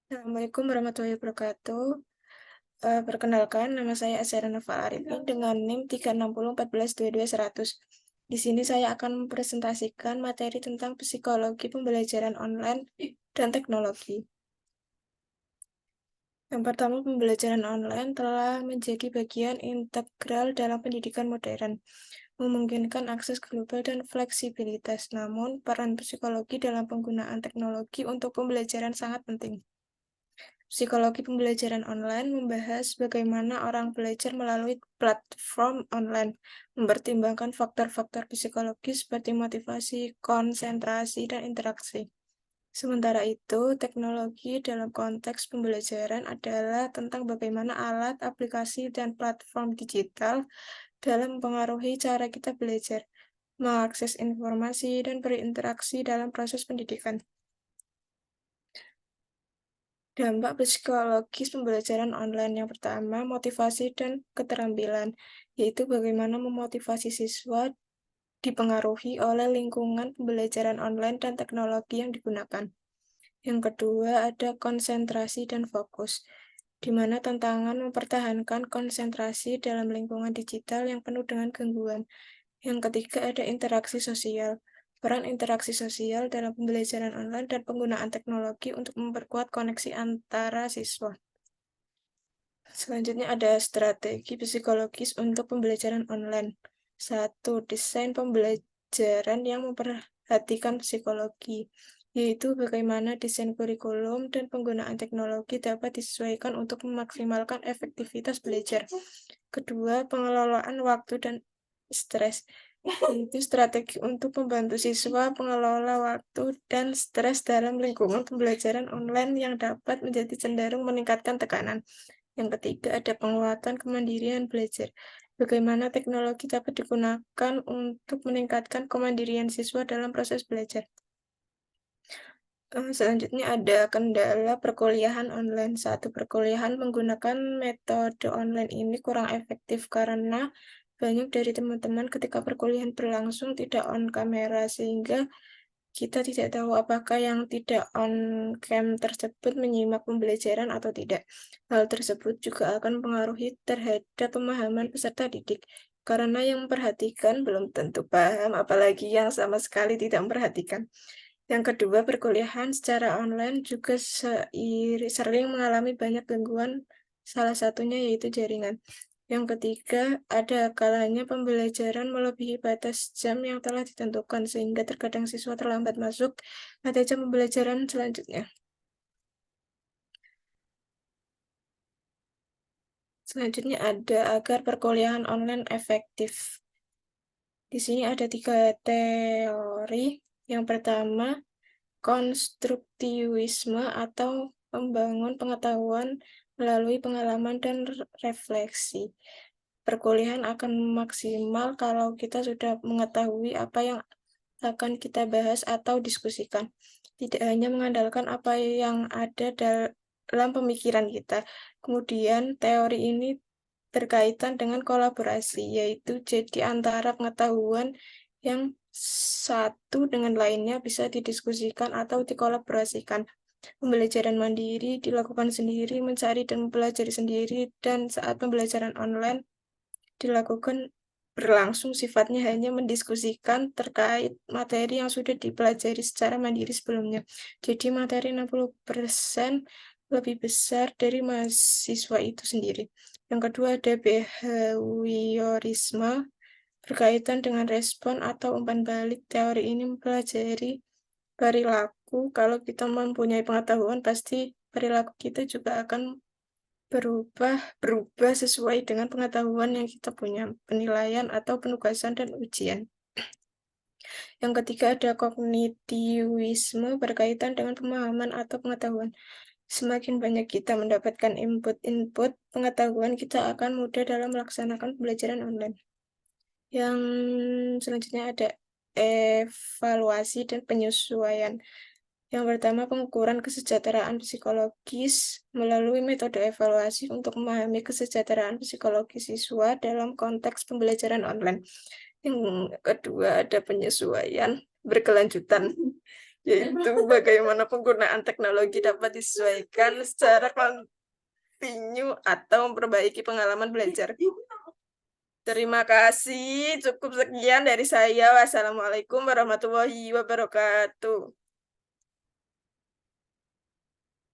Assalamualaikum warahmatullahi wabarakatuh. Perkenalkan, nama saya Asyara Nafa Arifin dengan NIM 360142200. Di sini saya akan mempresentasikan materi tentang psikologi pembelajaran online dan teknologi. Yang pertama, pembelajaran online telah menjadi bagian integral dalam pendidikan modern, memungkinkan akses global dan fleksibilitas. Namun, peran psikologi dalam penggunaan teknologi untuk pembelajaran sangat penting. Psikologi pembelajaran online membahas bagaimana orang belajar melalui platform online, mempertimbangkan faktor-faktor psikologis seperti motivasi, konsentrasi, dan interaksi. Sementara itu, teknologi dalam konteks pembelajaran adalah tentang bagaimana alat, aplikasi, dan platform digital dalam mempengaruhi cara kita belajar, mengakses informasi, dan berinteraksi dalam proses pendidikan. Dampak psikologis pembelajaran online yang pertama, motivasi dan keterampilan, yaitu bagaimana memotivasi siswa dipengaruhi oleh lingkungan pembelajaran online dan teknologi yang digunakan. Yang kedua, ada konsentrasi dan fokus, di mana tantangan mempertahankan konsentrasi dalam lingkungan digital yang penuh dengan gangguan. Yang ketiga, ada interaksi sosial. Peran interaksi sosial dalam pembelajaran online dan penggunaan teknologi untuk memperkuat koneksi antara siswa. Selanjutnya ada strategi psikologis untuk pembelajaran online. 1. Desain pembelajaran yang memperhatikan psikologi, yaitu bagaimana desain kurikulum dan penggunaan teknologi dapat disesuaikan untuk memaksimalkan efektivitas belajar. Kedua, pengelolaan waktu dan stres, yaitu strategi untuk membantu siswa mengelola waktu dan stres dalam lingkungan pembelajaran online yang dapat menjadi cenderung meningkatkan tekanan. Yang ketiga, ada penguatan kemandirian belajar. Bagaimana teknologi dapat digunakan untuk meningkatkan kemandirian siswa dalam proses belajar. Selanjutnya ada kendala perkuliahan online. 1. Perkuliahan menggunakan metode online ini kurang efektif karena banyak dari teman-teman ketika perkuliahan berlangsung tidak on kamera, sehingga kita tidak tahu apakah yang tidak on cam tersebut menyimak pembelajaran atau tidak. Hal tersebut juga akan mempengaruhi terhadap pemahaman peserta didik, karena yang memperhatikan belum tentu paham, apalagi yang sama sekali tidak memperhatikan. Yang kedua, perkuliahan secara online juga sering mengalami banyak gangguan, salah satunya yaitu jaringan. Yang ketiga, ada kalanya pembelajaran melebihi batas jam yang telah ditentukan, sehingga terkadang siswa terlambat masuk pada jam pembelajaran selanjutnya. Selanjutnya ada agar perkuliahan online efektif. Di sini ada 3 teori. Yang pertama, konstruktivisme atau membangun pengetahuan melalui pengalaman dan refleksi. Perkuliahan akan maksimal kalau kita sudah mengetahui apa yang akan kita bahas atau diskusikan. Tidak hanya mengandalkan apa yang ada dalam pemikiran kita. Kemudian teori ini berkaitan dengan kolaborasi, yaitu jadi antara pengetahuan yang satu dengan lainnya bisa didiskusikan atau dikolaborasikan. Pembelajaran mandiri dilakukan sendiri, mencari dan mempelajari sendiri, dan saat pembelajaran online dilakukan berlangsung sifatnya hanya mendiskusikan terkait materi yang sudah dipelajari secara mandiri sebelumnya. Jadi materi 60% lebih besar dari mahasiswa itu sendiri. Yang kedua ada behaviorisme, berkaitan dengan respon atau umpan balik. Teori ini mempelajari perilaku. Kalau kita mempunyai pengetahuan, pasti perilaku kita juga akan berubah sesuai dengan pengetahuan yang kita punya, penilaian atau penugasan dan ujian. Yang ketiga ada kognitivisme, berkaitan dengan pemahaman atau pengetahuan. Semakin banyak kita mendapatkan input pengetahuan, kita akan mudah dalam melaksanakan pembelajaran online. Yang selanjutnya ada evaluasi dan penyesuaian. Yang pertama, pengukuran kesejahteraan psikologis melalui metode evaluasi untuk memahami kesejahteraan psikologi siswa dalam konteks pembelajaran online. Yang kedua, ada penyesuaian berkelanjutan, yaitu bagaimana penggunaan teknologi dapat disesuaikan secara kontinu atau memperbaiki pengalaman belajar. Terima kasih, cukup sekian dari saya. Wassalamualaikum warahmatullahi wabarakatuh.